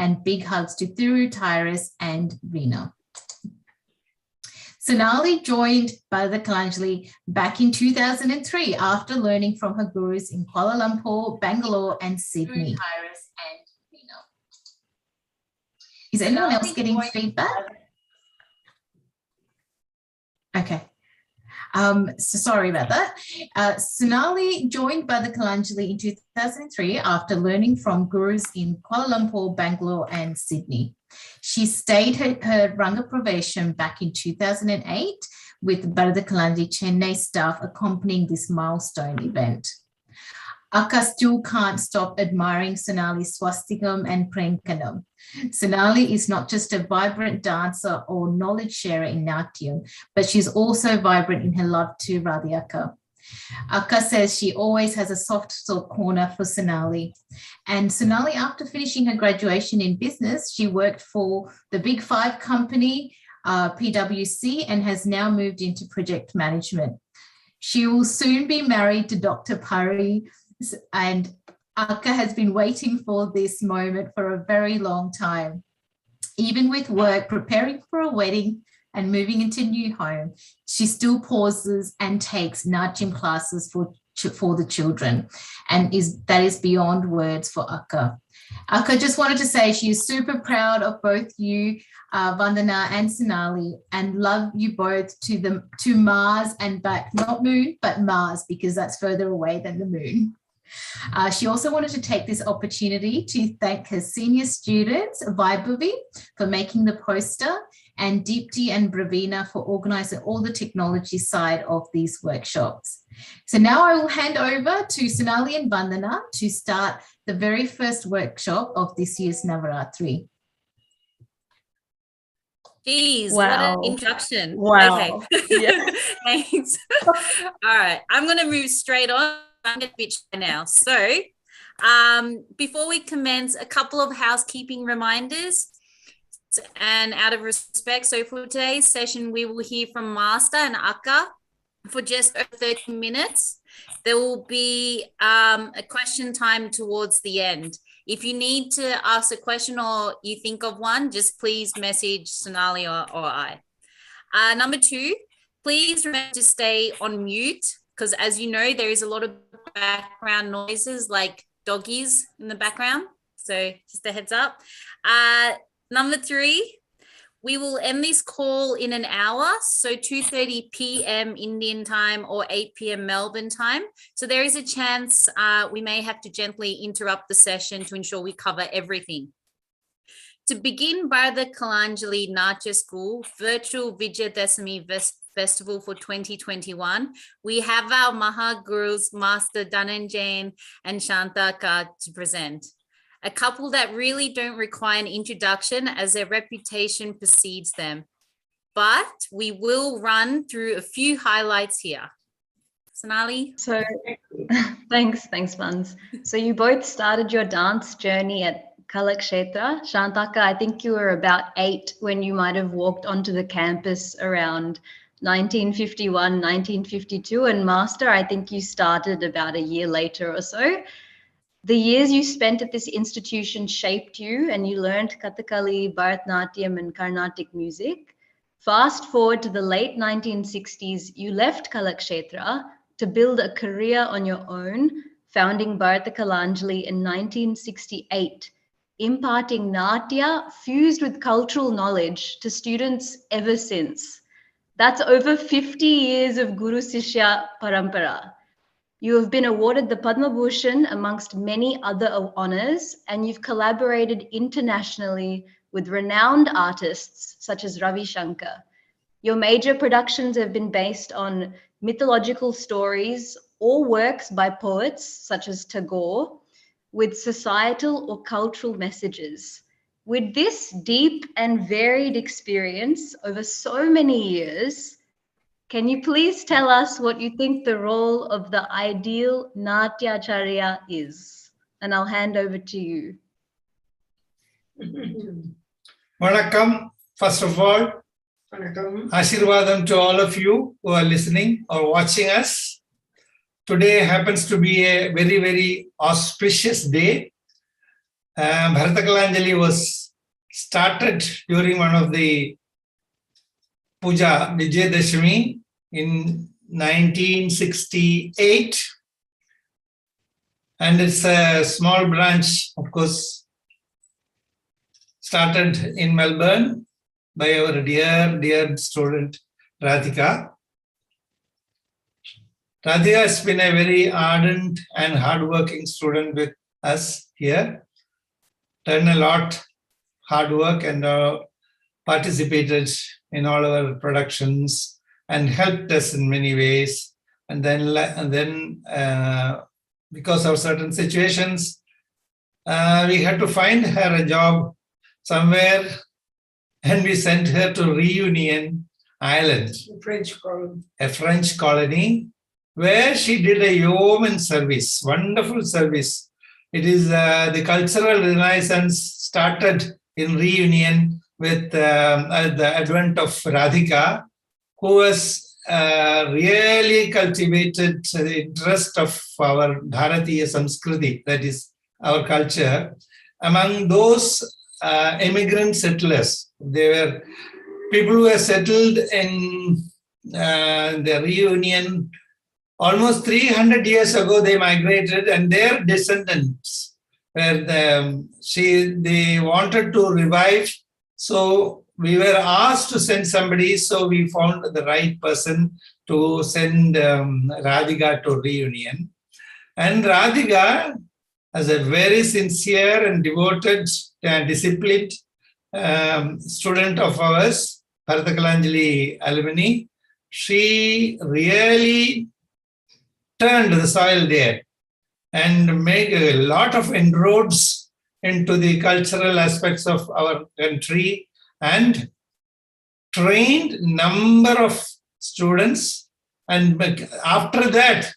and big hugs to Thiru, Tyrus and Rina. Sonali joined Bharata Kalanjali back in 2003 after learning from her gurus in Kuala Lumpur, Bangalore and Sydney. Is anyone else getting feedback? Okay. So sorry about that. Sonali joined Bharata Kalanjali in 2003 after learning from gurus in Kuala Lumpur, Bangalore and Sydney. She stayed her Ranga probation back in 2008 with Bharata Kalanjali Chennai staff accompanying this milestone event. Akka still can't stop admiring Sonali's swastikam and prankanam. Sonali is not just a vibrant dancer or knowledge sharer in Natyam, but she's also vibrant in her love to Radhi Akka. Akka says she always has a soft corner for Sonali. And Sonali, after finishing her graduation in business, she worked for the Big Five company, PwC, and has now moved into project management. She will soon be married to Dr. Pari, and Akka has been waiting for this moment for a very long time. Even with work, preparing for a wedding and moving into a new home, she still pauses and takes Natyam classes for the children. And that is beyond words for Akka. Akka just wanted to say she is super proud of both you, Vandana and Sonali, and love you both to Mars and back, not moon, but Mars, because that's further away than the moon. She also wanted to take this opportunity to thank her senior students, Vaibhavi, for making the poster, and Deepti and Bravina for organising all the technology side of these workshops. So now I will hand over to Sonali and Vandana to start the very first workshop of this year's Navaratri. Geez, wow. What an introduction. Wow. Okay. Yeah. Thanks. All right, I'm going to move straight on. I'm going to pitch now. So before we commence, a couple of housekeeping reminders. And out of respect, so for today's session, we will hear from Master and Akka for just 30 minutes. There will be a question time towards the end. If you need to ask a question or you think of one, just please message Sonali or I. Number two, please remember to stay on mute, because as you know, there is a lot of background noises like doggies in the background. So just a heads up. Number three, we will end this call in an hour, so 2:30 p.m. Indian time or 8 p.m. Melbourne time. So there is a chance we may have to gently interrupt the session to ensure we cover everything. To begin Bharata Kalanjali Natya School Virtual Vijayadashami Festival for 2021, we have our Mahagurus, Master Dhananjayans and Shantaka to present. A couple that really don't require an introduction as their reputation precedes them. But we will run through a few highlights here. Sonali? So, thanks, Vans. So you both started your dance journey at Kalakshetra. Shantaka, I think you were about 8 when you might have walked onto the campus around 1951, 1952. And Master, I think you started about a year later or so. The years you spent at this institution shaped you, and you learned Kathakali, Bharatanatyam and Carnatic music. Fast forward to the late 1960s, you left Kalakshetra to build a career on your own, founding Bharata Kalanjali in 1968, imparting Natya fused with cultural knowledge to students ever since. That's over 50 years of Guru Sishya Parampara. You have been awarded the Padma Bhushan amongst many other honors, and you've collaborated internationally with renowned artists such as Ravi Shankar. Your major productions have been based on mythological stories or works by poets such as Tagore, with societal or cultural messages. With this deep and varied experience over so many years, can you please tell us what you think the role of the ideal Naatyaacharya is? And I'll hand over to you. Vanakkam, first of all, Ashirvadam to all of you who are listening or watching us. Today happens to be a very, very auspicious day. Bharata was started during one of the Puja Vijayadashami in 1968. And it's a small branch, of course, started in Melbourne by our dear student Radhika. Radhika has been a very ardent and hardworking student with us here. Done a lot hard work and participated in all our productions and helped us in many ways. And then because of certain situations, we had to find her a job somewhere, and we sent her to Reunion Island, a French colony, where she did a yeoman service, wonderful service. It is the cultural renaissance started in Reunion with the advent of Radhika, who was really cultivated the interest of our Bharatiya Samskriti, that is our culture, among those immigrant settlers. They were people who were settled in the Reunion. Almost 300 years ago, they migrated, and their descendants were they wanted to revive. So we were asked to send somebody. So we found the right person to send Radhika to Reunion. And Radhika, as a very sincere and devoted, disciplined student of ours, Bharata Kalanjali alumni, she really turned the soil there and made a lot of inroads into the cultural aspects of our country and trained number of students. And after that,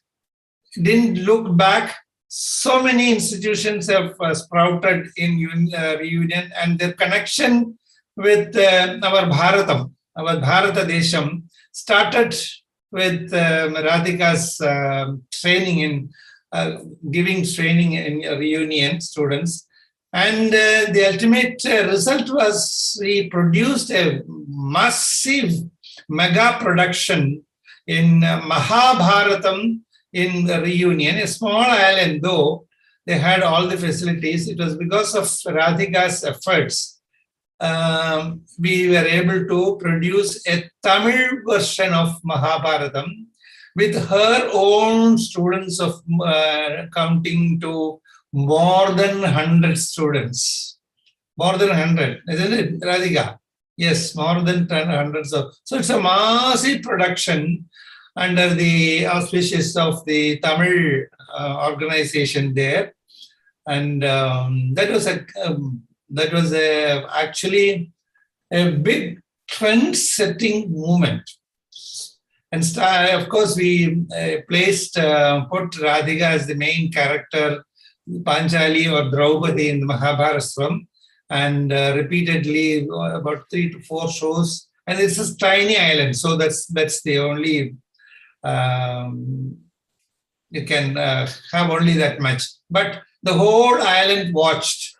didn't look back. So many institutions have sprouted in Reunion, and their connection with our Bharatam, our Bharata Desham, started with Radhika's training in giving training in Reunion students. And the ultimate result was we produced a massive mega production in Mahabharatam in the Reunion, a small island, though they had all the facilities. It was because of Radhika's efforts we were able to produce a Tamil version of Mahabharatam with her own students of counting to more than 100 students. More than 100, isn't it, Radhika? Yes, more than 100. So it's a massive production under the auspices of the Tamil organization there. And that was actually a big trend-setting movement. And of course, we put Radhika as the main character, Panchali or Draupadi in the Mahabharata, and repeatedly about 3 to 4 shows. And it's a tiny island, so that's the only you can have only that much. But the whole island watched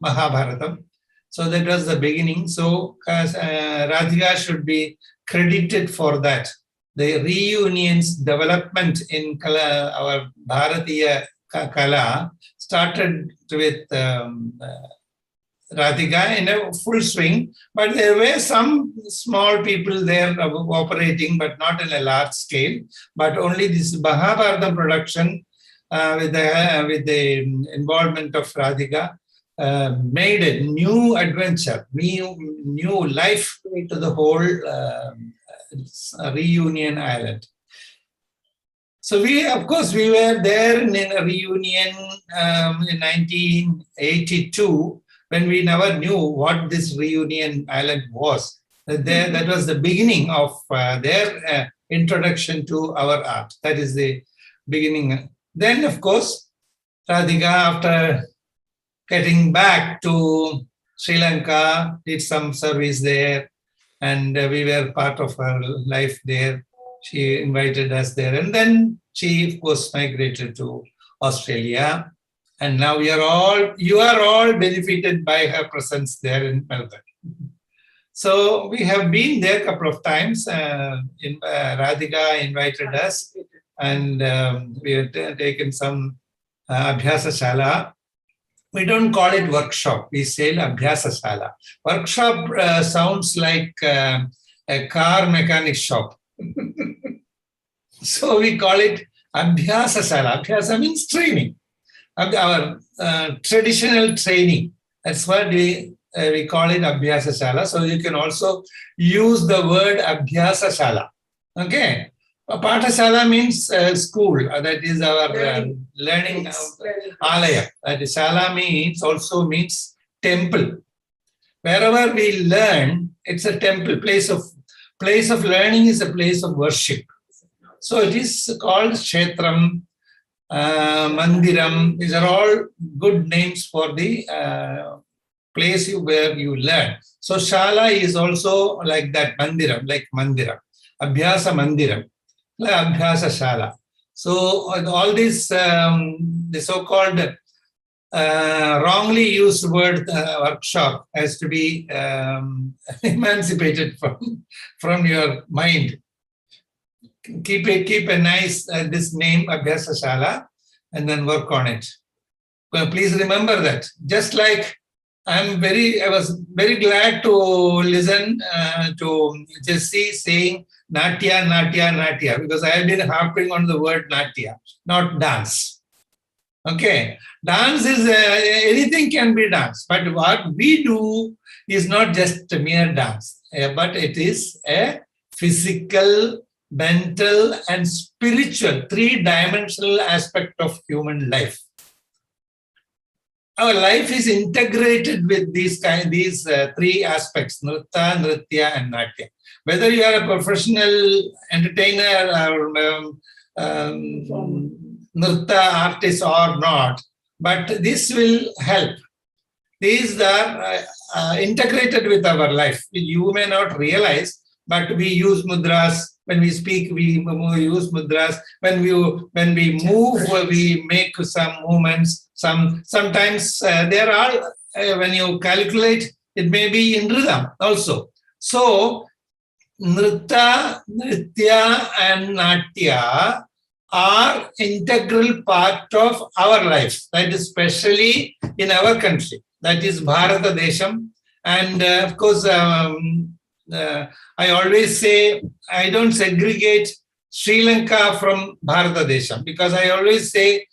Mahabharatam. So that was the beginning. So Radhika should be credited for that. The Reunion's development in Kala, our Bharatiya Kala, started with Radhika in a full swing, but there were some small people there operating, but not in a large scale. But only this Mahabharata production with the involvement of Radhika made a new adventure, new life to the whole Reunion Island. So of course, we were there in a Reunion in 1982 when we never knew what this Reunion Island was. That was the beginning of their introduction to our art. That is the beginning. Then, of course, Radhika, after getting back to Sri Lanka, did some service there, and we were part of her life there. She invited us there, and then she, of course, migrated to Australia. And now you are all benefited by her presence there in Melbourne. So we have been there a couple of times. Radhika invited us, and we have taken some Abhyasa Shala. We don't call it workshop. We say Abhyasa Shala. Workshop sounds like a car mechanic shop. So we call it Abhyasa Shala. Abhyasa means training. Our traditional training. That's what we call it Abhyasa Shala. So you can also use the word Abhyasa Shala. Okay. Pathashala means school. That is our learning alaya. That is Shala also means temple. Wherever we learn, it's a temple. Place of learning is a place of worship. So it is called Kshetram, Mandiram. These are all good names for the place where you learn. So Shala is also like that, Mandiram, like Mandiram. Abhyasa Mandiram, like Abhyasa Shala. So all this, the so-called wrongly used word workshop has to be emancipated from your mind. Keep a nice this name Abhyasa Shala and then work on it. Well, please remember that. Just like I was very glad to listen to Jessie saying Natya, Natya, Natya, because I have been harping on the word Natya, not dance. Okay, dance is anything can be dance, but what we do is not just a mere dance, but it is a physical, mental, and spiritual, three-dimensional aspect of human life. Our life is integrated with these three aspects: Nritta, Nritya, and Natya. Whether you are a professional entertainer or Nritta artist or not, but this will help. These are integrated with our life. You may not realize, but we use mudras. When we speak, we use mudras. When we move, we make some movements. Sometimes there are, when you calculate, it may be in rhythm also. So, Nritta, Nritya, and Natya are integral part of our life. That is especially in our country. That is Bharata Desham. And of course, I always say I don't segregate Sri Lanka from Bharata Desham, because I always say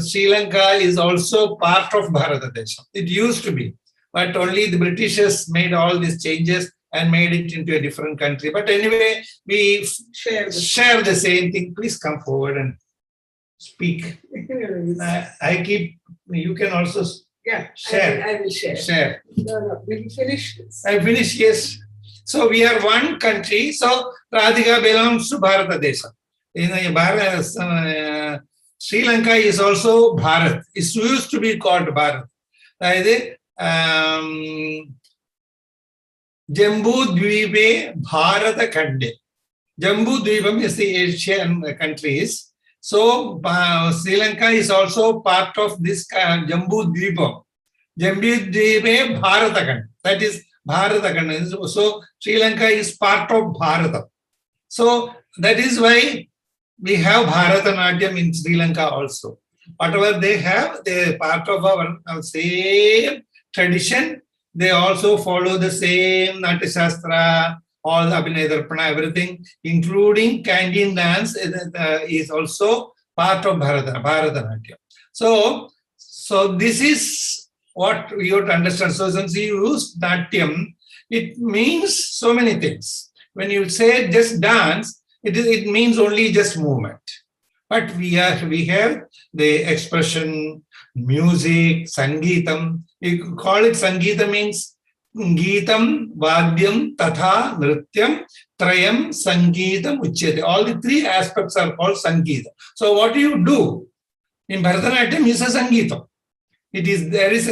Sri Lanka is also part of Bharata Desham. It used to be, but only the Britishers made all these changes and made it into a different country. But anyway, we share the same thing. Please come forward and speak. You can also share. I will share. Share. No, will you finish this? I finish, yes. So we are one country. So Radhika belongs to Bharata Desha. Sri Lanka is also Bharat. It used to be called Bharat. Jambu Dvipe Bharata Khande. Jambu Dvipam is the Asian countries. So Sri Lanka is also part of this Jambu Dvipam. Jambu Dvipe Bharata Khande. That is Bharata Khande. So Sri Lanka is part of Bharata. So that is why we have Bharatanatyam in Sri Lanka also. Whatever they have, they are part of our same tradition. They also follow the same Natya Shastra, all the Abhinaya Darpana, everything, including canteen dance, is also part of Bharatanatyam. So this is what we have to understand. So since you use Natyam, it means so many things. When you say just dance, it means only just movement. But we have the expression, music, Sangeetam. You call it Sangeeta means Geetam, Vadyam, Tatha, Nrityam, Trayam, Sangeetam, Uchyate. All the three aspects are called Sangeeta. So what do you do? In Bharatanatyam is a Sangeetam. There is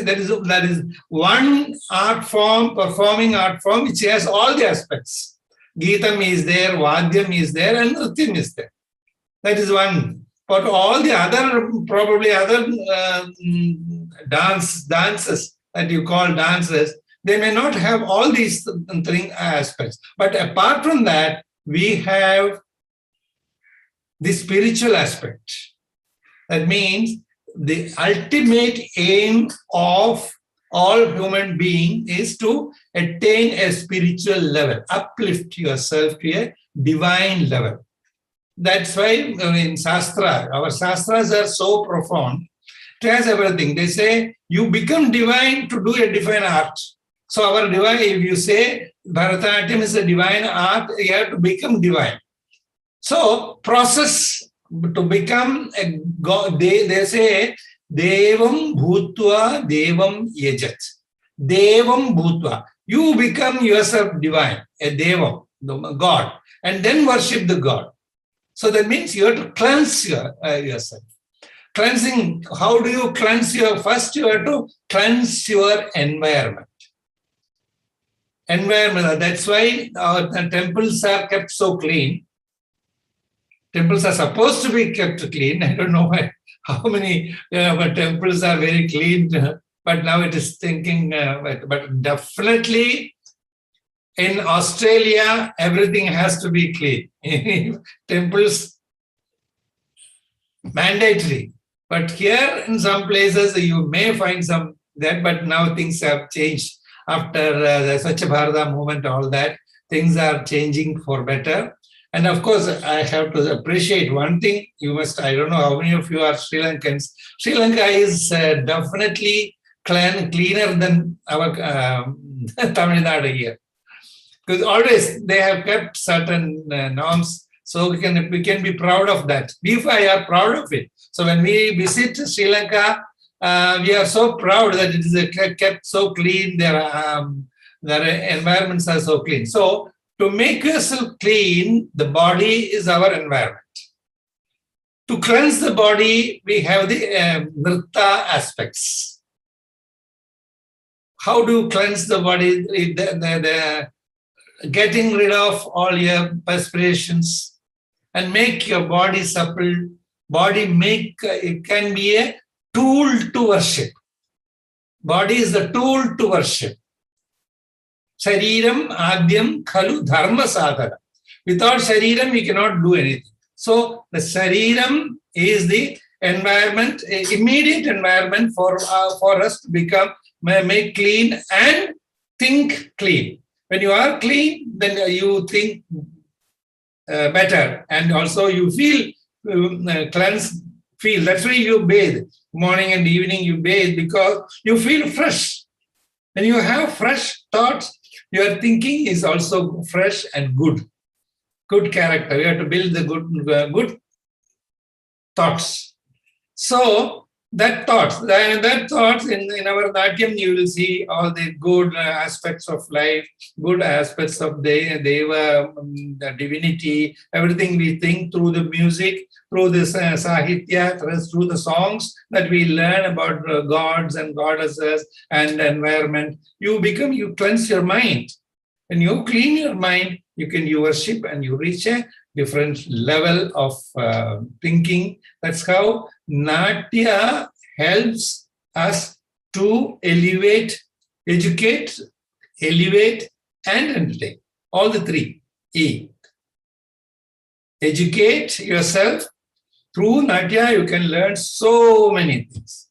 one art form, performing art form, which has all the aspects. Geetam is there, Vadyam is there, and Nrityam is there. That is one. But all the other, probably other dances that you call dances, they may not have all these three aspects. But apart from that, we have the spiritual aspect. That means the ultimate aim of all human being is to attain a spiritual level, uplift yourself to a divine level. That's why in Shastra, our Shastras are so profound. It has everything. They say you become divine to do a divine art. So our divine, if you say Bharatanatyam is a divine art, you have to become divine. So process to become a god, they say Devam Bhutva Devam Yajat. Devam Bhutva. You become yourself divine, a Devam, the God, and then worship the God. So that means you have to cleanse yourself. Cleansing, how do you cleanse first you have to cleanse your environment. Environment, that's why our temples are kept so clean. Temples are supposed to be kept clean. I don't know how many temples are very clean, but now it is thinking, but definitely in Australia, everything has to be clean. Temples, mandatory. But here in some places, you may find some that, but now things have changed. After the Swachh Bharata movement, all that, things are changing for better. And of course, I have to appreciate one thing. You must, I don't know how many of you are Sri Lankans. Sri Lanka is definitely cleaner than our Tamil Nadu here. Because always they have kept certain norms, so we can be proud of that. We are proud of it. So when we visit Sri Lanka, we are so proud that it is kept so clean. Their environments are so clean. So to make yourself clean, the body is our environment. To cleanse the body, we have the nritta aspects. How do you cleanse the body? The getting rid of all your perspirations and make your body supple. It can be a tool to worship. Body is the tool to worship. Shariram adyam khalu dharma sadhana. Without shariram, we cannot do anything. So the shariram is the environment, immediate environment for us to make clean and think clean. When you are clean, then you think better, and also you feel cleansed. That's why you bathe. Morning and evening you bathe because you feel fresh. When you have fresh thoughts, your thinking is also fresh and good. Good character. You have to build the good thoughts. So that thoughts in our Natyam, you will see all the good aspects of life, good aspects of the divinity, everything we think through the music, through the sahitya, through the songs that we learn about gods and goddesses and environment. You cleanse your mind. When you clean your mind, you worship and you reach a different level of thinking. That's how Natya helps us to educate, elevate, and entertain. All the three. E. Educate yourself. Through Natya, you can learn so many things.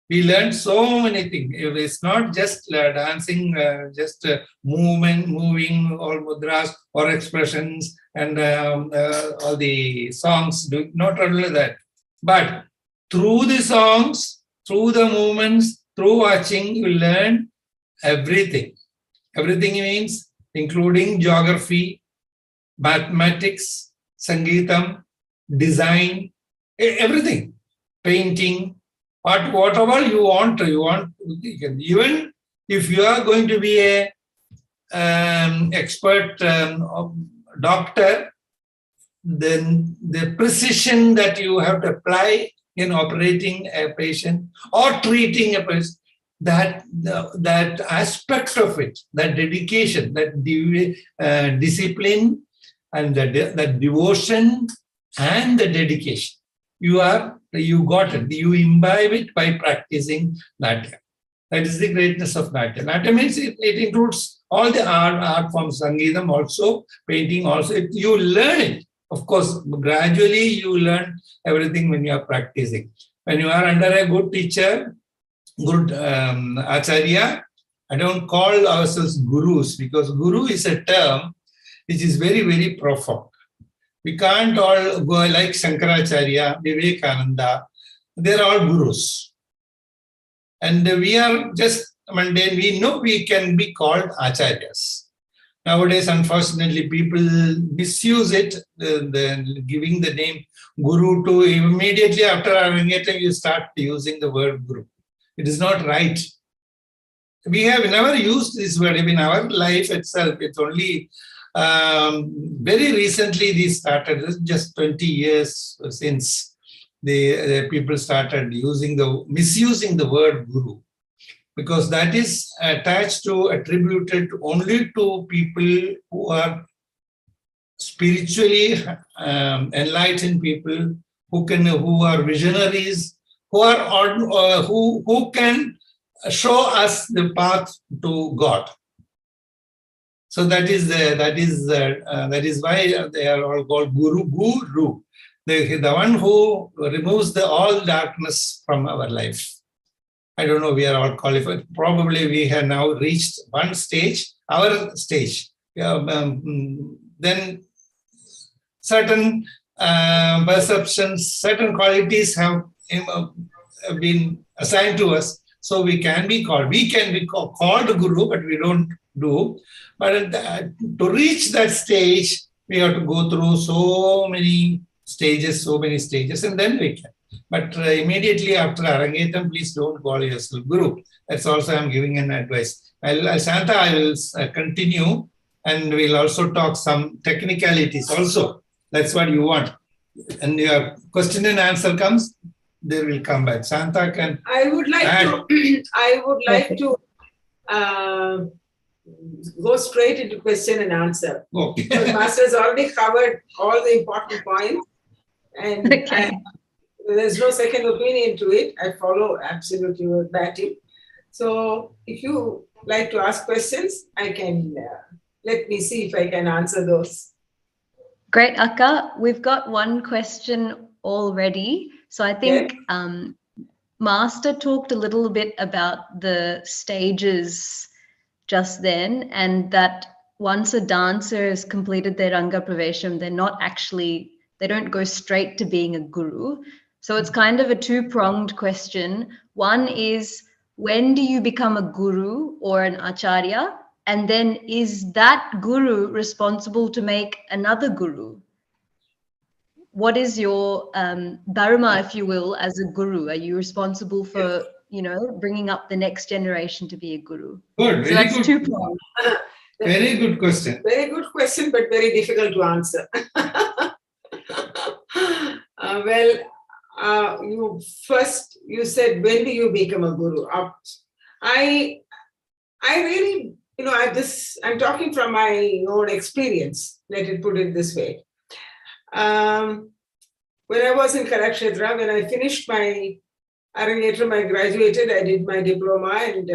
We learn so many things. It's not just dancing, just moving, all mudras or expressions and all the songs. Not only that, but through the songs, through the movements, through watching, you learn everything. Everything means including geography, mathematics, sangeetam, design, everything, painting. Whatever you want, even if you are going to be a expert doctor, then the precision that you have to apply in operating a patient or treating a person, that aspect of it, that dedication, that discipline, and that devotion and the dedication. you got it. You imbibe it by practicing Natya. That is the greatness of Natya. Natya means it includes all the art forms, Sangeetam also, painting also. You learn it. Of course, gradually you learn everything when you are practicing. When you are under a good teacher, good Acharya, I don't call ourselves gurus, because guru is a term which is very, very profound. We can't all go like Shankaracharya, Vivekananda. They're all gurus. And we are just mundane. We know we can be called acharyas. Nowadays, unfortunately, people misuse it, giving the name guru to immediately after Arangetam, you start using the word guru. It is not right. We have never used this word in our life itself. It's only very recently this started, just 20 years since the people started misusing the word guru, because that is attributed only to people who are spiritually enlightened people, who are visionaries, who can show us the path to God. So that is why they are all called guru. The one who removes all darkness from our life. I don't know, we are all qualified. Probably we have now reached one stage, our stage. Then certain perceptions, certain qualities have been assigned to us. So we can be called guru, but we don't do. But to reach that stage, we have to go through so many stages, and then we can. But immediately after Arangetam, please don't call yourself guru. That's also I'm giving an advice. Shanta, I will continue, and we'll also talk some technicalities also. That's what you want. And your question and answer comes, they will come back. Shanta can. I would like to go straight into question and answer. Okay. The master has already covered all the important points, and there's no second opinion to it. I follow absolutely with batting. So if you like to ask questions, I can let me see if I can answer those. Great, Akka. We've got one question already. So I think Master talked a little bit about the stages just then, and that once a dancer has completed their Ranga Pravesham, they don't go straight to being a guru. So it's kind of a two-pronged question. One is, when do you become a guru or an acharya? And then is that guru responsible to make another guru? What is your dharma, if you will, as a guru? Are you responsible for, bringing up the next generation to be a guru? Good, so that's two-pronged. Very good question. Very good question, but very difficult to answer. You said, when do you become a guru? I really, I'm talking from my own experience, let it put it this way. When I was in Kalakshetra, when I finished my Arangetram, I graduated, I did my diploma, and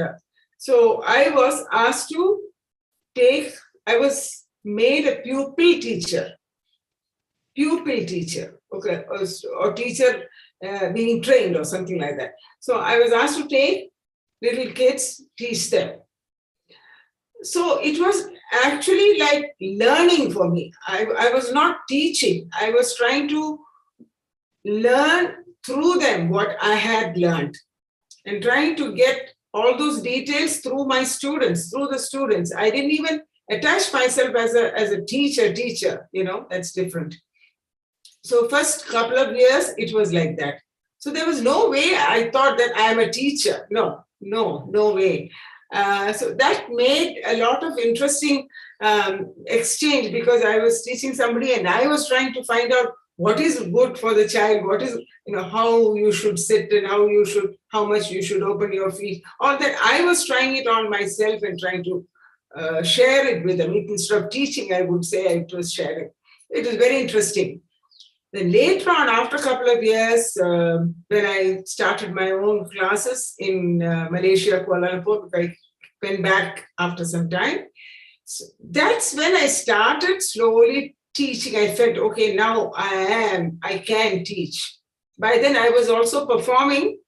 so I was asked to I was made a pupil teacher, okay, or teacher being trained or something like that. So I was asked to take little kids, teach them. So it was actually like learning for me. I was not teaching. I was trying to learn through them what I had learned, and trying to get all those details through the students. I didn't even attach myself as a teacher, that's different. So first couple of years, it was like that. So there was no way I thought that I am a teacher. No way. So that made a lot of interesting exchange, because I was teaching somebody and I was trying to find out what is good for the child, what is, how you should sit and how much you should open your feet. All that, I was trying it on myself and trying to share it with them. Instead of teaching, I would say I was sharing. It was very interesting. Then later on, after a couple of years, when I started my own classes in Malaysia, Kuala Lumpur, I went back after some time. So that's when I started slowly teaching. I felt, okay, now I can teach. By then I was also performing,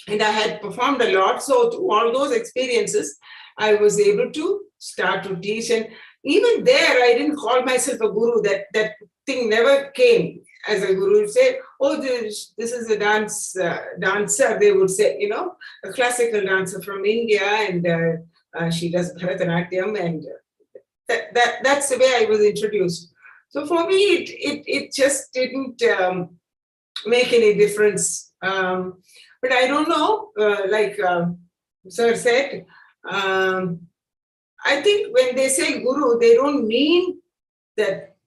and I had performed a lot. So through all those experiences, I was able to start to teach. And even there, I didn't call myself a guru. That thing never came as a guru. Would say, oh, this is a dancer, they would say, a classical dancer from India, and she does Bharatanatyam, and that's the way I was introduced. So for me, it just didn't make any difference. But I don't know, like Sir said, I think when they say guru, they don't mean that,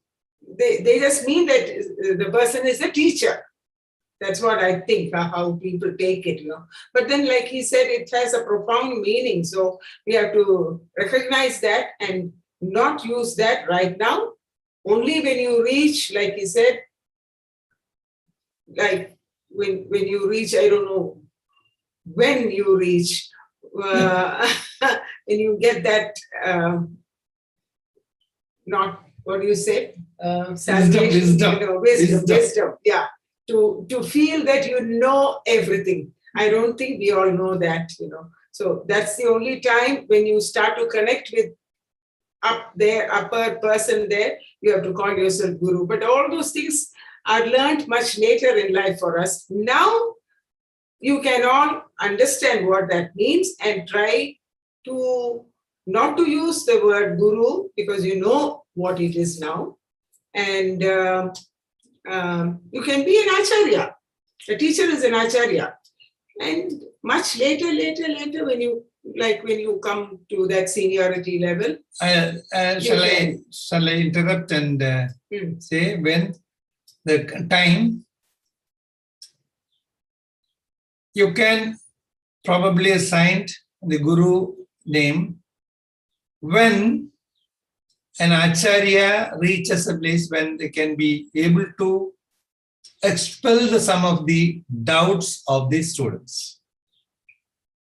they just mean that the person is a teacher. That's what I think, how people take it, But then, like he said, it has a profound meaning. So we have to recognize that and not use that right now. Only when you reach, like he said, like when you reach, I don't know, when you reach, when you get that, not, what do you say? Wisdom. Yeah. To feel that you know everything. I don't think we all know that, So that's the only time when you start to connect with upper person there, you have to call yourself guru. But all those things are learned much later in life for us. Now, you can all understand what that means and try to not to use the word guru, because you know what it is now. And you can be an acharya. A teacher is an acharya. And much later, when you come to that seniority level. Shall I interrupt and say, when the time, you can probably assign the guru name when an acharya reaches a place when they can be able to expel some of the doubts of the students.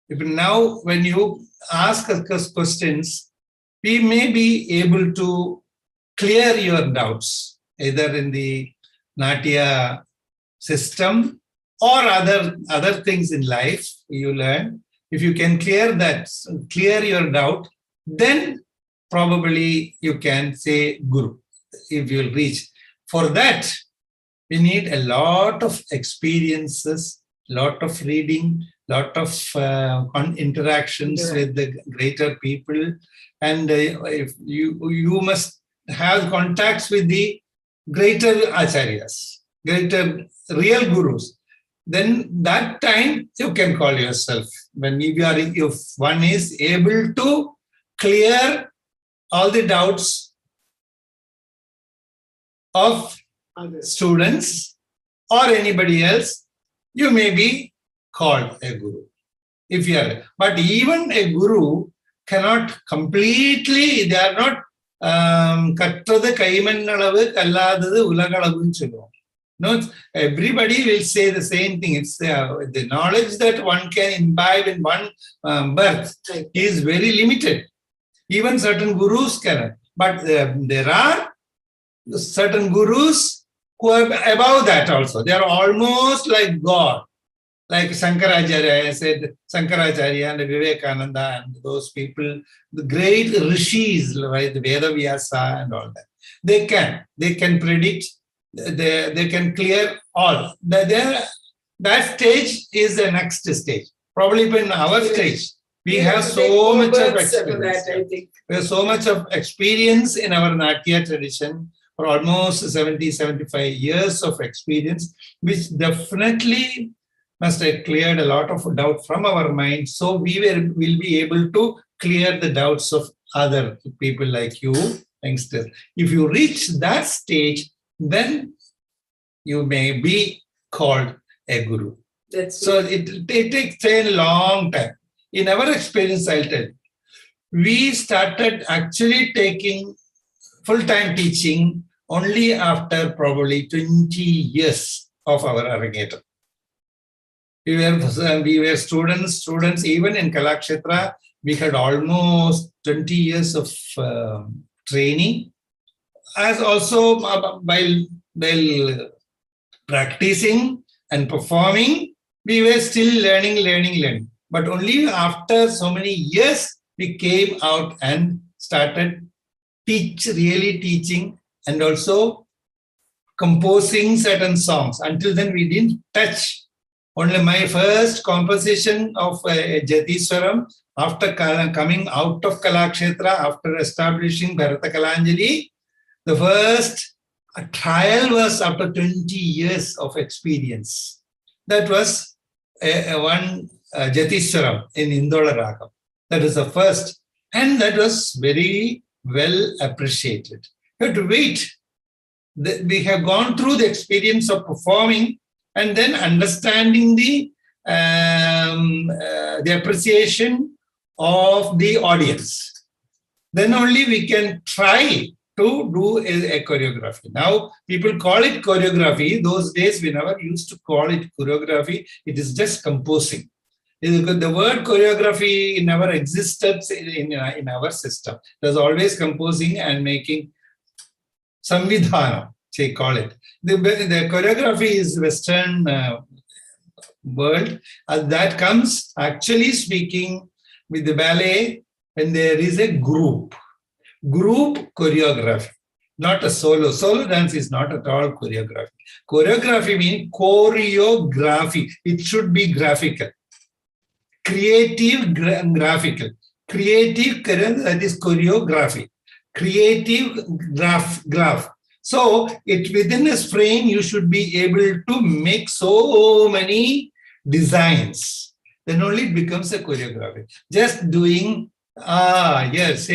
If now, when you ask us questions, we may be able to clear your doubts, either in the Natya system or other things in life you learn. If you can clear your doubt, then probably you can say guru, if you'll reach. For that, we need a lot of experiences, lot of reading, lot of interactions with the greater people, and if you must have contacts with the greater acharyas, greater real gurus. Then that time you can call yourself. If one is able to clear all the doubts of students or anybody else, you may be called a guru. But even a guru cannot completely, they are not katrathu kaimannalavu kalladadu ulagalavu solluvom. No, everybody will say the same thing. It's the knowledge that one can imbibe in one birth is very limited. Even certain gurus cannot. But there are certain gurus who are above that also. They are almost like God. Like Shankaracharya, I said, Shankaracharya and Vivekananda and those people, the great rishis, like the Vedavyasa and all that. They can predict, they can clear all. That stage is the next stage. Probably in our stage, we have so much of experience. We have so much of experience in our Natya tradition, for almost 70, 75 years of experience, which definitely must have cleared a lot of doubt from our mind. So we will be able to clear the doubts of other people like you, youngsters. If you reach that stage, then you may be called a guru. So it takes a long time. In our experience, I'll tell you, we started actually taking full-time teaching only after probably 20 years of our Arangetam. We were students even in Kalakshetra. We had almost 20 years of training. As also while practicing and performing, we were still learning. But only after so many years, we came out and started really teaching and also composing certain songs. Until then, we didn't touch. Only my first composition of Jatiswaram, after coming out of Kalakshetra, after establishing Bharata Kalanjali, the first trial was after 20 years of experience. That was one Jatiswaram in Indola Ragam. That was the first. And that was very well appreciated. You have to wait. We have gone through the experience of performing and then understanding the appreciation of the audience. Then only we can try to do a choreography. Now, people call it choreography. Those days, we never used to call it choreography. It is just composing. The word choreography never existed in our system. It was always composing and making samvidhana, they call it. The choreography is Western world. That comes, actually speaking, with the ballet when there is a group choreography, not a solo. Solo dance is not at all choreography. Choreography means choreography. It should be graphical. Creative graphical. Creative, that is choreography. Creative graph. So within a frame, you should be able to make so many designs. Then only it becomes a choreography. Just doing yes,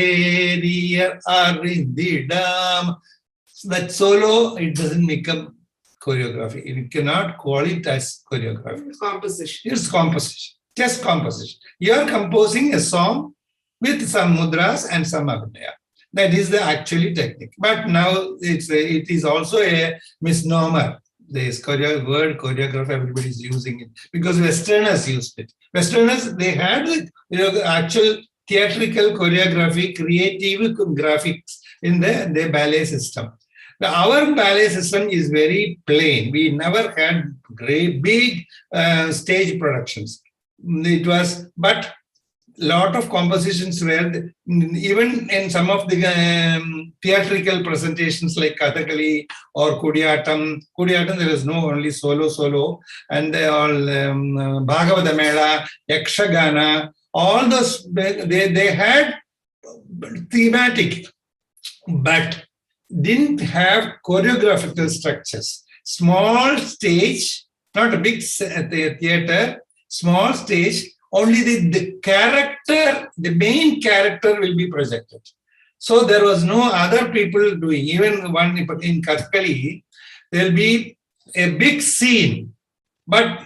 that solo, it doesn't become choreography. You cannot call it as choreography. Composition. It's composition. Just composition. You are composing a song with some mudras and some abhinaya. That is the actually technique. But now it is also a misnomer. This word choreography, everybody is using it because Westerners used it. Westerners, they had actual theatrical choreography, creative graphics in the ballet system. Now, our ballet system is very plain. We never had great big stage productions. It was, but lot of compositions were, even in some of the theatrical presentations like Kathakali or Kudiyatam. Kudiyatam, there was no only solo, and they all Bhagavata Mela, Yakshagana, all those, they had thematic, but didn't have choreographical structures. Small stage, not a big theater, small stage, only the character, the main character will be projected. So there was no other people doing. Even one in Kathakali, there will be a big scene, but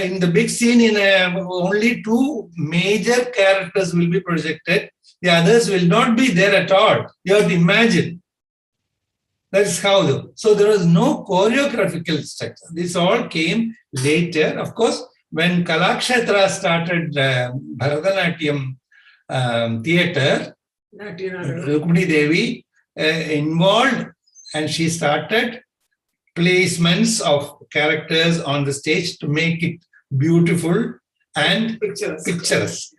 in the big scene, only two major characters will be projected. The others will not be there at all. You have to imagine. That's how. So there was no choreographical structure. This all came later. Of course, when Kalakshetra started Bharatanatyam theatre, Rukmini Devi involved, and she started placements of characters on the stage to make it beautiful and picturesque.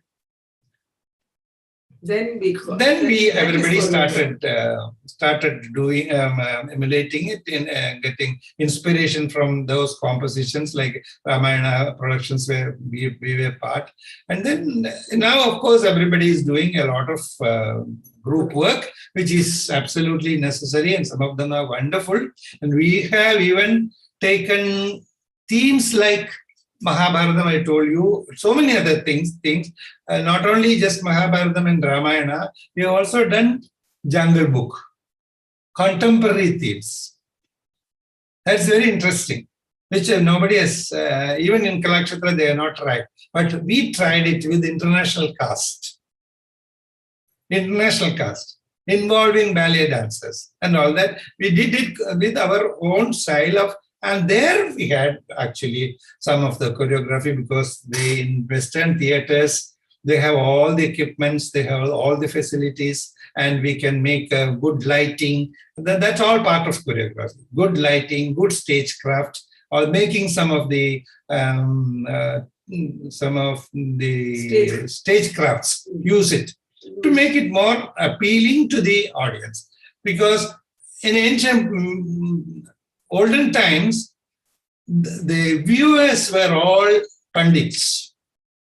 Then everybody started doing emulating it and getting inspiration from those compositions like Ramayana productions where we were part. And then now, of course, everybody is doing a lot of group work, which is absolutely necessary, and some of them are wonderful. And we have even taken themes like Mahabharatam, I told you, so many other things, not only just Mahabharatam and Ramayana, we have also done Jungle Book, contemporary themes. That's very interesting, which nobody has, even in Kalakshetra, they are not tried. But we tried it with international cast. International cast. involving ballet dancers and all that. We did it with our own style of, and there we had actually some of the choreography, because they, in Western theaters, they have all the equipments, they have all the facilities, and we can make good lighting. That's all part of choreography. Good lighting, good stagecraft, or making some of the stagecrafts, use it to make it more appealing to the audience. Because in ancient, olden times, the viewers were all pandits,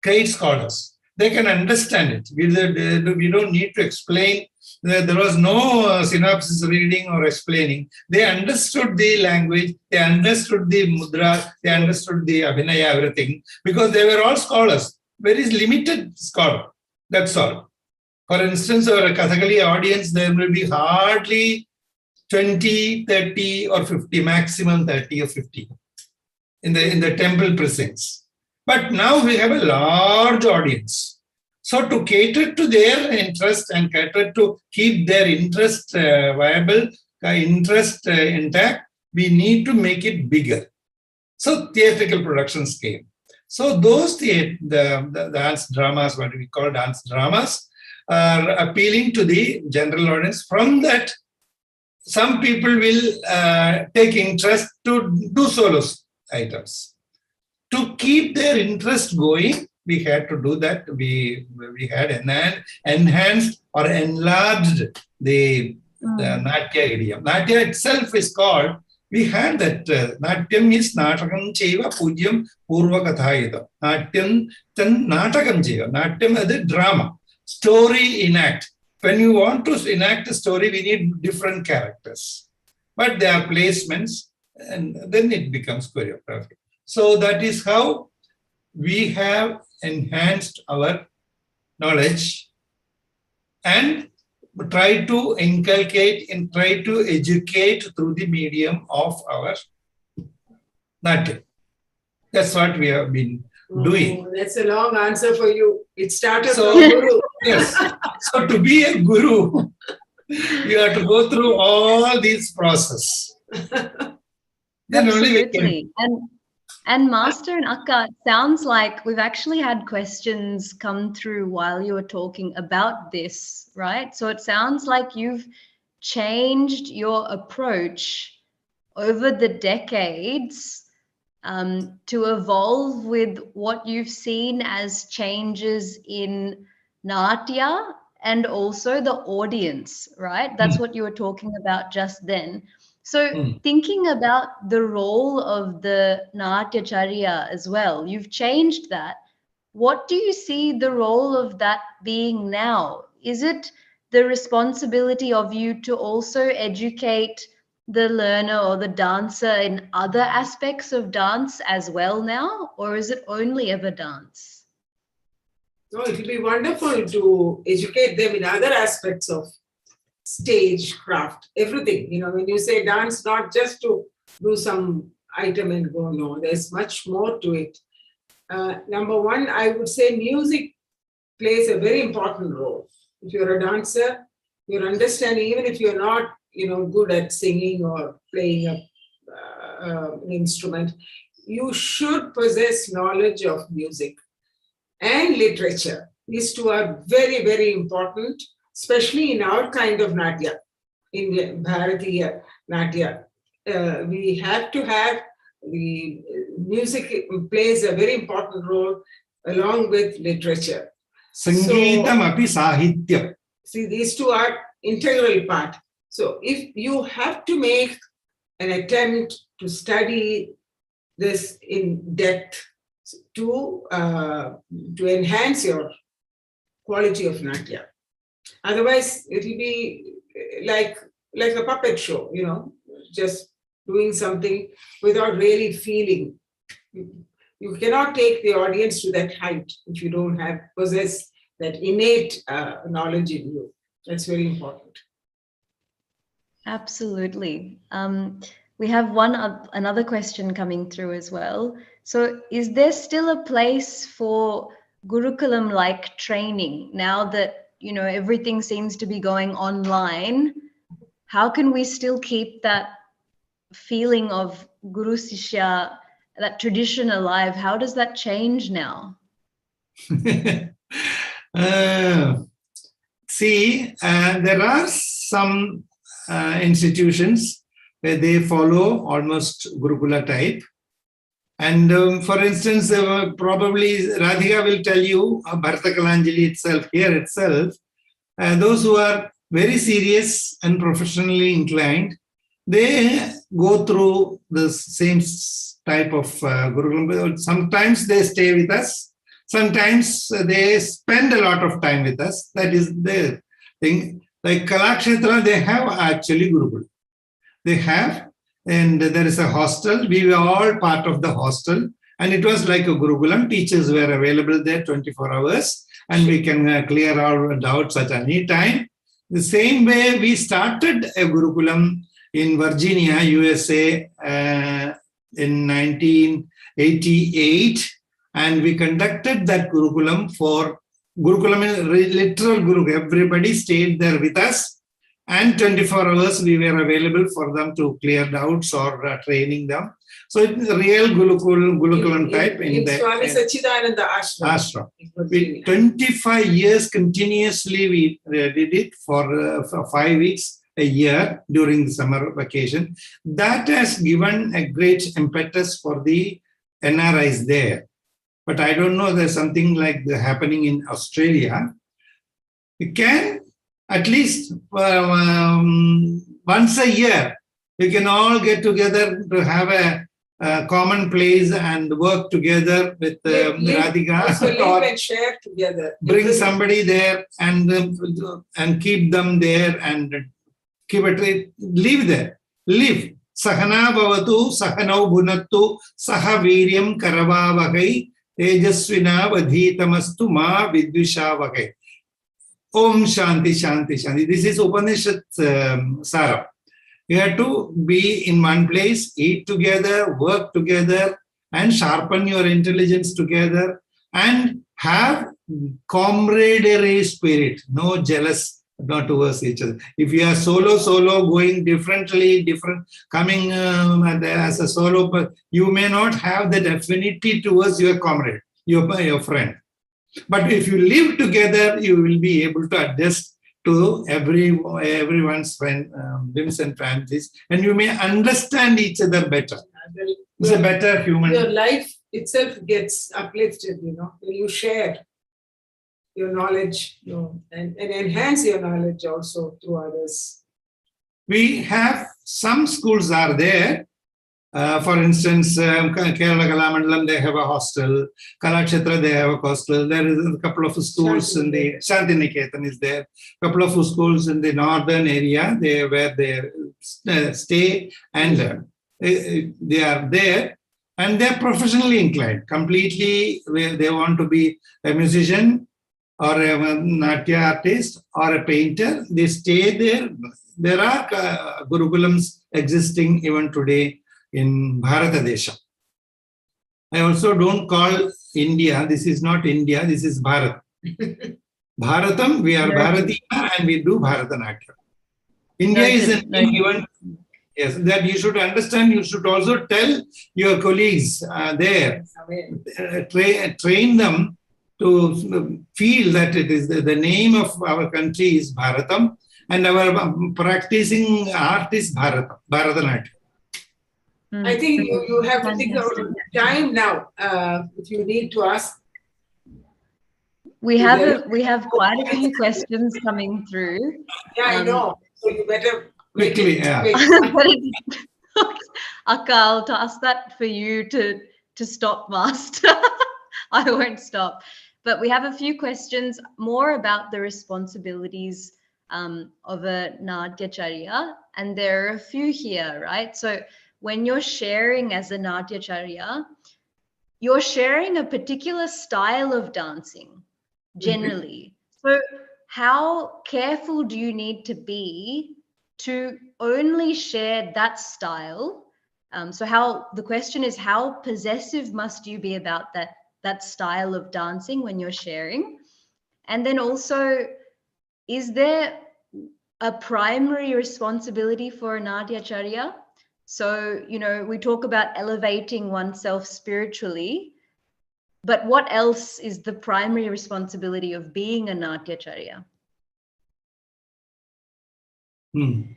great scholars. They can understand it. We don't need to explain. There was no synopsis reading or explaining. They understood the language, they understood the mudra, they understood the abhinaya, everything, because they were all scholars, very limited scholar. That's all. For instance, our Kathakali audience, there will be hardly 20, 30 or 50, maximum 30 or 50 in the temple precincts. But now we have a large audience. So to cater to their interest and cater to keep their interest viable, interest intact, we need to make it bigger. So theatrical productions came. So those the dance dramas, what we call dance dramas, are appealing to the general audience. From that, some people will take interest to do solo items. To keep their interest going, we had to do that. We had enhanced or enlarged the Natya idiom. Natya itself is called, we had that Natyam is Natakam Cheva Pujyam Purva Kathayidam. Natyam then Natakam Cheva. Natyam is the drama. Story enact. When you want to enact a story, we need different characters. But there are placements, and then it becomes choreography. So that is how we have enhanced our knowledge and try to inculcate and try to educate through the medium of our Natya. That's what we have been doing. That's a long answer for you. It started from Guru. Yes. So to be a guru, you have to go through all these process. Then only we can. And Master and Akka, it sounds like we've actually had questions come through while you were talking about this, right? So it sounds like you've changed your approach over the decades to evolve with what you've seen as changes in Natya and also the audience, right? That's what you were talking about just then. So thinking about the role of the Naatyaacharya as well, you've changed that. What do you see the role of that being now? Is it the responsibility of you to also educate the learner or the dancer in other aspects of dance as well now? Or is it only ever dance? No, it will be wonderful to educate them in other aspects of stage craft, everything. You know, when you say dance, not just to do some item and go, no, there's much more to it. Number one, I would say music plays a very important role. If you're a dancer, you're understanding, even if you're not, good at singing or playing an instrument, you should possess knowledge of music and literature. These two are very, very important, especially in our kind of Natya, in Bharatiya Natya. We have to have the music plays a very important role along with literature. Sangeetam api sahityam. See, these two are integral part. So if you have to make an attempt to study this in depth to enhance your quality of Natya. Otherwise, it will be like a puppet show, just doing something without really feeling. You cannot take the audience to that height if you don't possess that innate knowledge in you. That's very important. Absolutely. We have another question coming through as well. So is there still a place for Gurukulam-like training now that you know, everything seems to be going online. How can we still keep that feeling of Guru Sishya, that tradition alive? How does that change now? There are some institutions where they follow almost Gurukula type. And for instance, probably Radhika will tell you, Bharata Kalanjali itself, here itself, those who are very serious and professionally inclined, they go through the same type of Gurukulam. Sometimes they stay with us. Sometimes they spend a lot of time with us. That is the thing. Like Kalakshetra, they have actually Gurukul. They have, and there is a hostel. We were all part of the hostel, and it was like a Gurukulam. Teachers were available there 24 hours, and we can clear our doubts at any time. The same way we started a Gurukulam in Virginia, USA, in 1988, and we conducted that Gurukulam for Gurukulam, literal Guru. Everybody stayed there with us, and 24 hours we were available for them to clear doubts or training them. So it's a real Gurukulam type in the Swami Sachidananda ashram. 25 years continuously we did it for 5 weeks a year during the summer vacation. That has given a great impetus for the NRIs there. But I don't know, there's something like happening in Australia. You can at least once a year, we can all get together to have a common place and work together with Radhika. Also live and share together. Bring somebody there and keep them there and keep it, live there. Live. Sahana bhavatu, sahanau bhunattu, saha viryam karavavagai, tejasvina vadhitamastu ma vidvishavagae. Om Shanti Shanti Shanti. This is Upanishad Sara. You have to be in one place, eat together, work together, and sharpen your intelligence together, and have camaraderie spirit, no jealous, not towards each other. If you are solo, going differently, coming as a solo, you may not have that affinity towards your comrade, your friend. But if you live together, you will be able to adjust to everyone's whims and fancies, and you may understand each other better. It's a better human. Your life itself gets uplifted, you know, when you share your knowledge, you know, and enhance your knowledge also to others. We have some schools are there. For instance, Kerala Kalamandalam, they have a hostel. Kalakshetra, they have a hostel. There is a couple of schools in the Shantiniketan is there. A couple of schools in the northern area, where they stay and learn. They are there, and they are professionally inclined. Completely, where they want to be a musician or a Natya artist or a painter. They stay there. There are Gurukulams existing even today in Bharata Desha. I also don't call India, this is not India, this is Bharat. Bharatam, we are Bharatiya and we do Bharatanatyam. India is an even, yes, that you should understand, you should also tell your colleagues there, train them to feel that it is the name of our country is Bharatam and our practicing art is Bharatanatyam. I think you have to think of time now. If you need to ask, we have quite a few questions coming through. Yeah, I know. So you better quickly. Yeah. Akka, I'll ask that for you to stop, Master. I won't stop. But we have a few questions more about the responsibilities of a Naatyaacharya, and there are a few here, right? So when you're sharing as a Naatyaacharya, you're sharing a particular style of dancing, generally. So how careful do you need to be to only share that style? So the question is, how possessive must you be about that style of dancing when you're sharing? And then also, is there a primary responsibility for a Naatyaacharya? So, you know, we talk about elevating oneself spiritually, but what else is the primary responsibility of being a Naatyaacharya? Big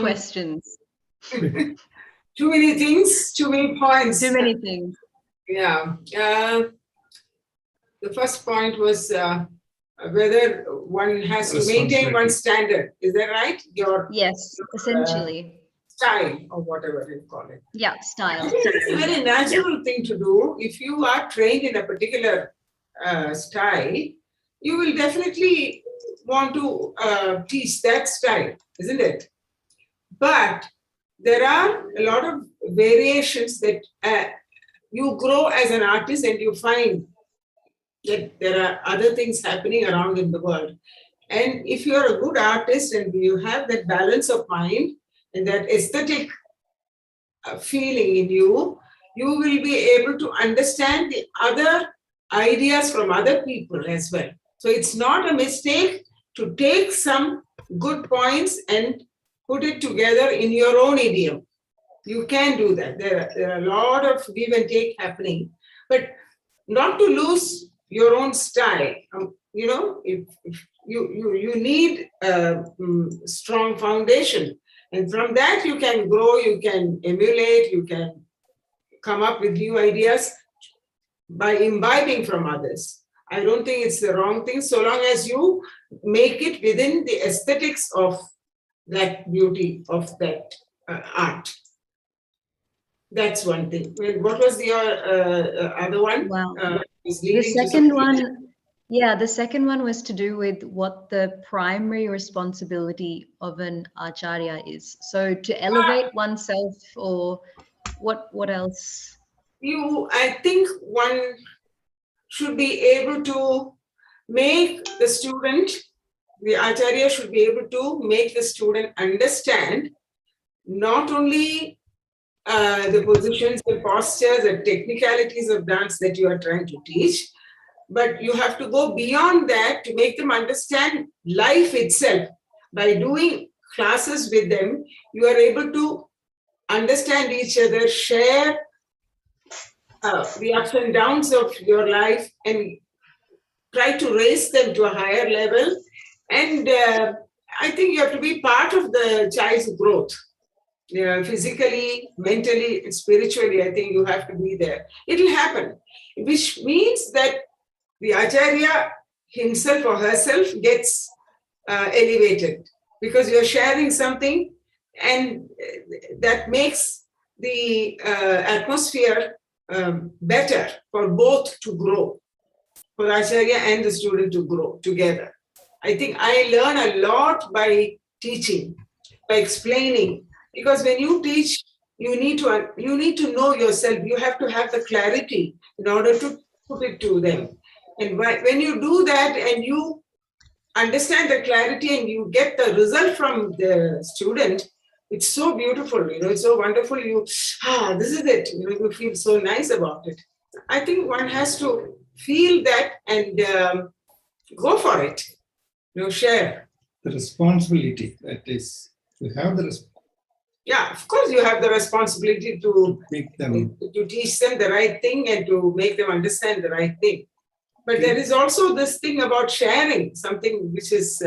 questions. Too many things, too many points. Too many things. Yeah. The first point was whether one has to maintain one's standard. Is that right? Yes, essentially. Style or whatever you call it. Yeah, style. It's a very natural thing to do. If you are trained in a particular style, you will definitely want to teach that style, isn't it? But there are a lot of variations that you grow as an artist and you find that there are other things happening around in the world. And if you are a good artist and you have that balance of mind and that aesthetic feeling in you, you will be able to understand the other ideas from other people as well. So it's not a mistake to take some good points and put it together in your own idiom. You can do that. There are a lot of give and take happening, but not to lose your own style. You know, if you need a strong foundation, and from that you can grow, you can emulate, you can come up with new ideas by imbibing from others. I don't think it's the wrong thing, so long as you make it within the aesthetics of that beauty of that art. That's one thing. What was the other one? Wow. The second one was to do with what the primary responsibility of an acharya is. So to elevate oneself, or what else? I think one should be able to make the student, the acharya should be able to make the student understand not only the positions, the postures, the technicalities of dance that you are trying to teach, but you have to go beyond that to make them understand life itself. By doing classes with them, you are able to understand each other, share the ups and downs of your life, and try to raise them to a higher level. And I think you have to be part of the child's growth. Physically, mentally, spiritually, I think you have to be there. It will happen, which means that the acharya himself or herself gets elevated because you're sharing something, and that makes the atmosphere better for both to grow, for the acharya and the student to grow together. I think I learn a lot by teaching, by explaining. Because when you teach, you need to know yourself. You have to have the clarity in order to put it to them. And when you do that and you understand the clarity and you get the result from the student, it's so beautiful. It's so wonderful. This is it. You feel so nice about it. I think one has to feel that and go for it. Share the responsibility. That is, you have the responsibility. Yeah, of course you have the responsibility to make them, to teach them the right thing and to make them understand the right thing. But there is also this thing about sharing, something which is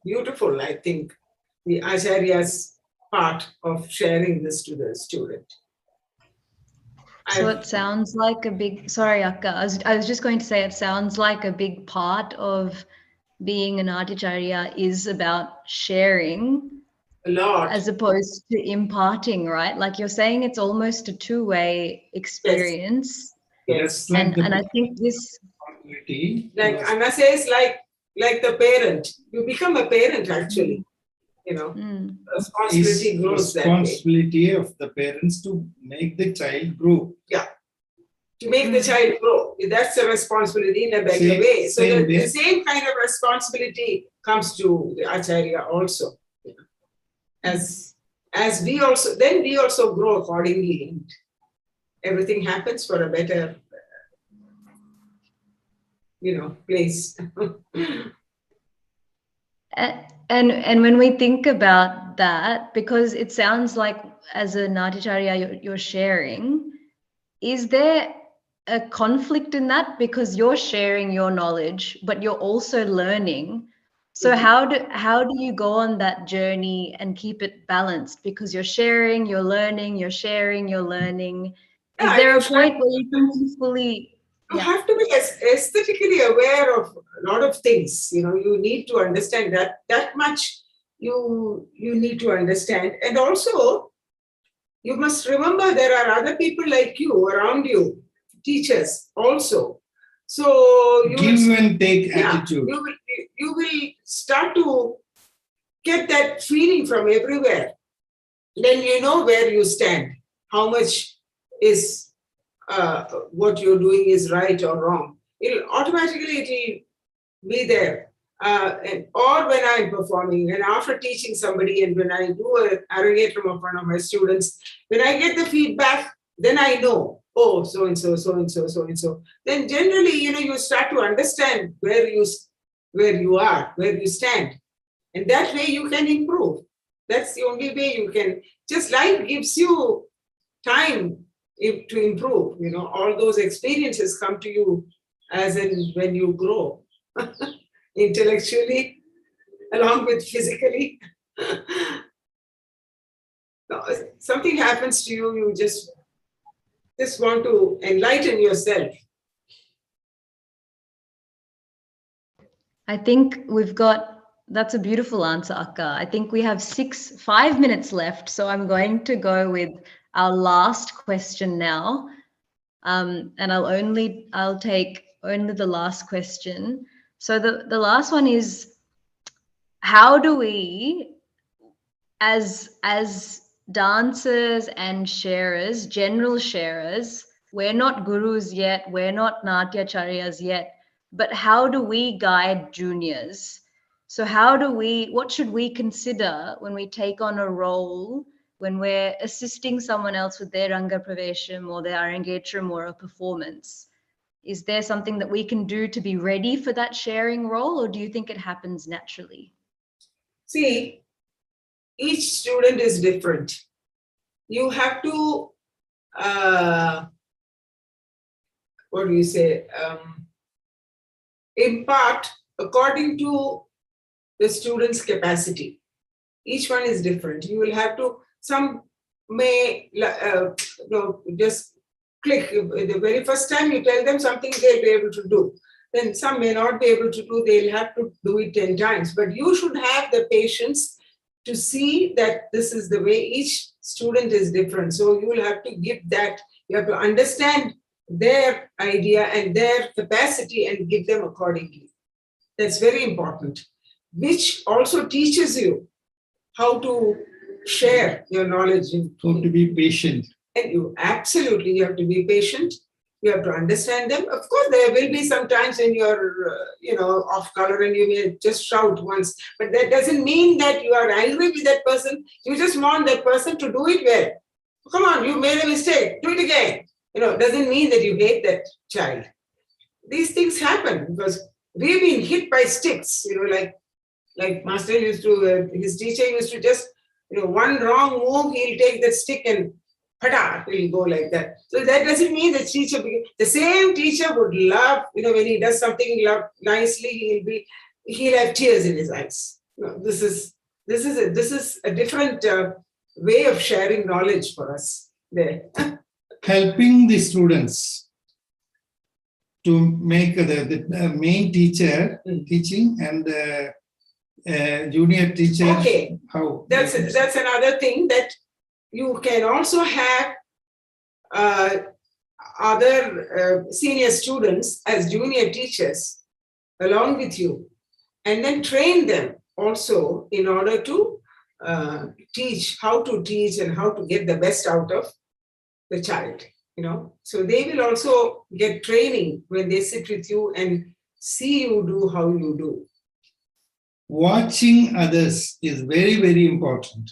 beautiful, I think, the acharya's part of sharing this to the student. So it sounds like a big, sorry Akka, I was just going to say it sounds like a big part of being an Naatyaacharya is about sharing. A lot. As opposed to imparting, right? Like you're saying, it's almost a two-way experience. Yes. And I think this, like Anna says, like the parent, you become a parent actually. Responsibility grows that way. Responsibility of the parents to make the child grow. Yeah, to make the child grow. That's a responsibility in a better way. So the same kind of responsibility comes to the acharya also. As we also grow accordingly, and everything happens for a better place. And when we think about that, because it sounds like as a Naatyaacharya you're sharing, is there a conflict in that? Because you're sharing your knowledge, but you're also learning. So how do you go on that journey and keep it balanced? Because you're sharing, you're learning, you're sharing, you're learning. Is there a point where you can fully... You have to be aesthetically aware of a lot of things. You need to understand that much. You need to understand, and also you must remember there are other people like you around you, teachers also. So you give and take attitude. You will start to get that feeling from everywhere. Then you know where you stand, how much is what you're doing is right or wrong. It'll automatically be there. Or when I'm performing and after teaching somebody, and when I do an arrangetram of one of my students, when I get the feedback, then I know, oh, so and so, so and so, so and so. Then generally, you start to understand where you are, where you stand, and that way you can improve. That's the only way you can. Just life gives you time to improve. All those experiences come to you as in when you grow intellectually along with physically. Something happens to you, you just want to enlighten yourself. I think that's a beautiful answer, Akka. I think we have 5 minutes left, so I'm going to go with our last question now, and I'll take only the last question. So the last one is, how do we, as dancers and sharers, general sharers, we're not gurus yet, we're not Naatyacharyas yet, but how do we guide juniors? So what should we consider when we take on a role, when we're assisting someone else with their Ranga Pravesham or their Arangetram or a performance? Is there something that we can do to be ready for that sharing role, or do you think it happens naturally? See, each student is different. You have to, impart according to the student's capacity. Each one is different. You will have to, some may just click. The very first time you tell them something, they'll be able to do. Then some may not be able to do, they'll have to do it 10 times. But you should have the patience to see that this is the way. Each student is different. So you will have to give that, you have to understand their idea and their capacity and give them accordingly. That's very important, which also teaches you how to share your knowledge. How to be patient. And you have to be patient. You have to understand them. Of course, there will be some times when you're, off color and you may just shout once, but that doesn't mean that you are angry with that person. You just want that person to do it well. Come on, you made a mistake, do it again. Doesn't mean that you hate that child. These things happen because we've been hit by sticks, like master used to, his teacher used to just, one wrong move, he'll take that stick and pada, he'll go like that. So that doesn't mean the same teacher would love, when he does something nicely, he'll have tears in his eyes. This is a different way of sharing knowledge for us there. Helping the students to make the main teacher teaching and junior teacher. Okay, how that's another thing, that you can also have other senior students as junior teachers along with you, and then train them also in order to teach how to teach and how to get the best out of the child. So they will also get training when they sit with you and see you do how you do. Watching others is very, very important.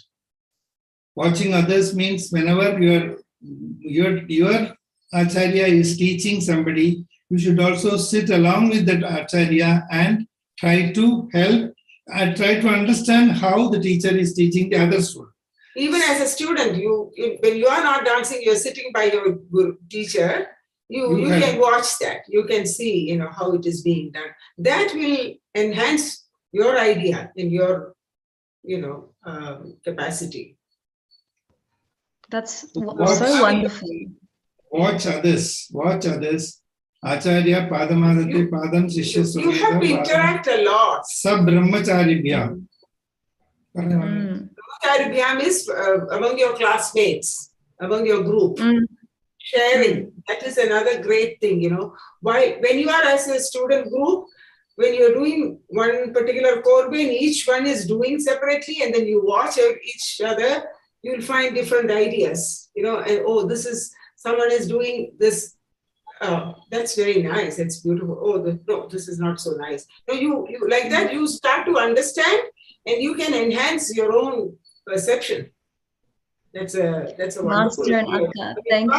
Watching others means whenever your acharya is teaching somebody, you should also sit along with that Acharya and try to help and try to understand how the teacher is teaching the other student. Even as a student, when you are not dancing, you're sitting by your teacher. You can watch that. You can see, how it is being done. That will enhance your idea and your, capacity. That's so wonderful. Watch others. Acharya Padamadate Padam Shishya Sumedam. You have to interact a lot. Sab Brahmacharibhyam. Brahmacharibhyam is among your classmates, among your group. Sharing. That is another great thing, When you are as a student group, when you're doing one particular korbe, each one is doing separately, and then you watch each other, you'll find different ideas, and someone is doing this. That's very nice. That's beautiful. No, this is not so nice. No, you like that. You start to understand, and you can enhance your own perception. That's a wonderful. Master and Akka, thank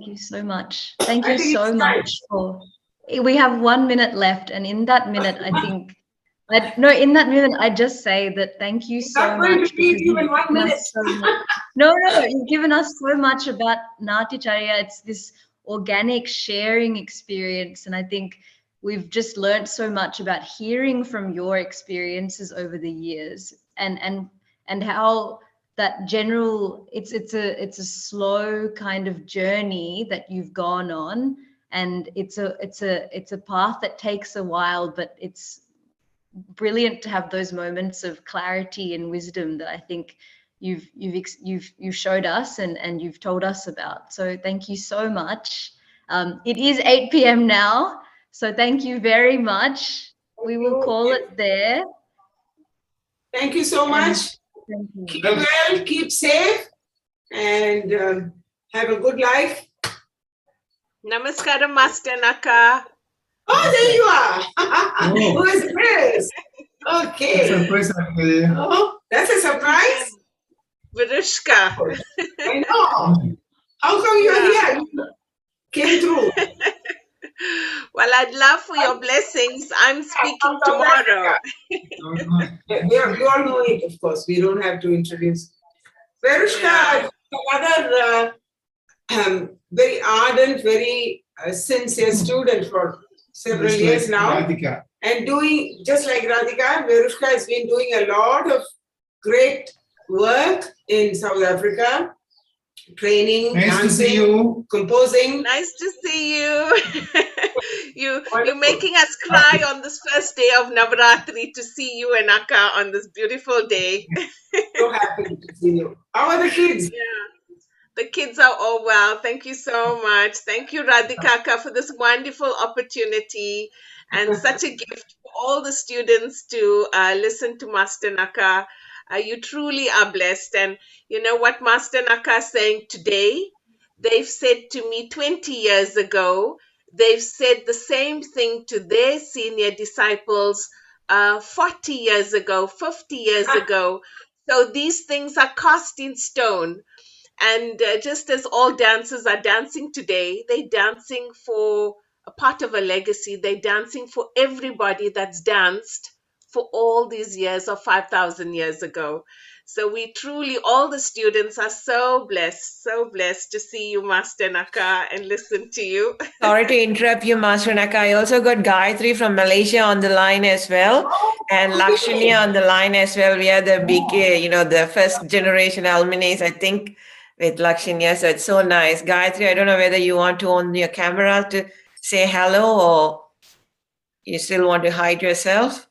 you so much. Thank you so much for. We have 1 minute left, and in that minute, I just say that thank you so much. Even 1 minute. No, you've given us so much about Naatyaacharya. It's this organic sharing experience, and I think we've just learned so much about hearing from your experiences over the years, and how that general it's a slow kind of journey that you've gone on, and it's a path that takes a while, but it's brilliant to have those moments of clarity and wisdom that I think you've showed us and you've told us about. So thank you so much. It is 8 p.m. now, so thank you very much. We will call it there. Thank you so much. Keep well, keep safe, and have a good life. Namaskaram, Master Naka. Oh, there you are. Who is this? Okay. Oh, that's a surprise. Virushka. I know. How come you're here? You came through. Well, I'd love for your blessings. I'm speaking tomorrow. You all know it, of course. We don't have to introduce. Virushka, another very ardent, very sincere student for several years now. Radhika. And doing, just like Radhika, Virushka has been doing a lot of great work in South Africa. Training, nice dancing, to see you. Composing. Nice to see you. You're making us cry on this first day of Navaratri to see you and Akka on this beautiful day. So happy to see you. How are the kids? Yeah, the kids are all well. Thank you so much. Thank you, Radhika Akka, for this wonderful opportunity and such a gift for all the students to listen to Master Naka. You truly are blessed. And you know what Master Naka is saying today? They've said to me 20 years ago, they've said the same thing to their senior disciples 40 years ago, 50 years ago. So these things are cast in stone. And just as all dancers are dancing today, they're dancing for a part of a legacy. They're dancing for everybody that's danced for all these years of 5,000 years ago. So we truly, all the students are so blessed to see you, Master Naka, and listen to you. Sorry to interrupt you, Master Naka. I also got Gayatri from Malaysia on the line as well, and Lakshmi on the line as well. We are the BK, the first generation alumni, I think, with Lakshmi. So it's so nice. Gayatri, I don't know whether you want to on your camera to say hello or you still want to hide yourself.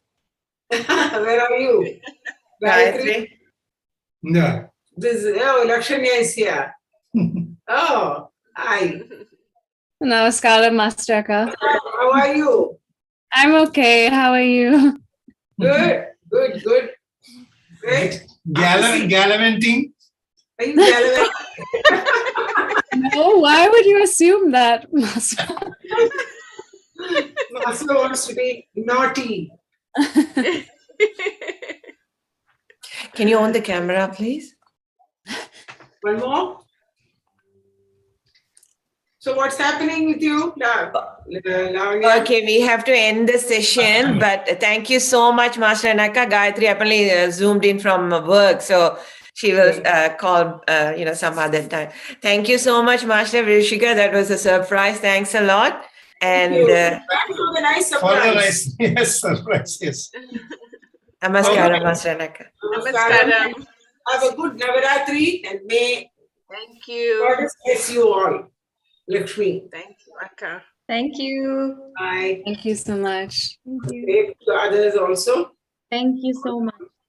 Where are you? Gayatri? Yeah. Lakshmi is here. Oh, hi. Namaskaram, Master Akka. How are you? I'm okay. How are you? Good. Great. Gallivanting? Are you gallivanting? No, why would you assume that, Master? Master wants to be naughty. Can you on the camera, please? One more. So what's happening with you, Lavanya? Okay, we have to end the session, but thank you so much, Master Anaka. Gayatri apparently zoomed in from work, so she will call, some other time. Thank you so much, Master Vrishika. That was a surprise. Thanks a lot. And Thank you for the nice For the surprise. nice, yes, surprise, yes. Namaskaram, Master Anaka. Namaskaram. Have a good Navaratri and may Thank you. God bless you all. Lakshmi. Thank you, Akka. Thank you. Bye. Thank you so much. Thank you. Wave to others also. Thank you so much.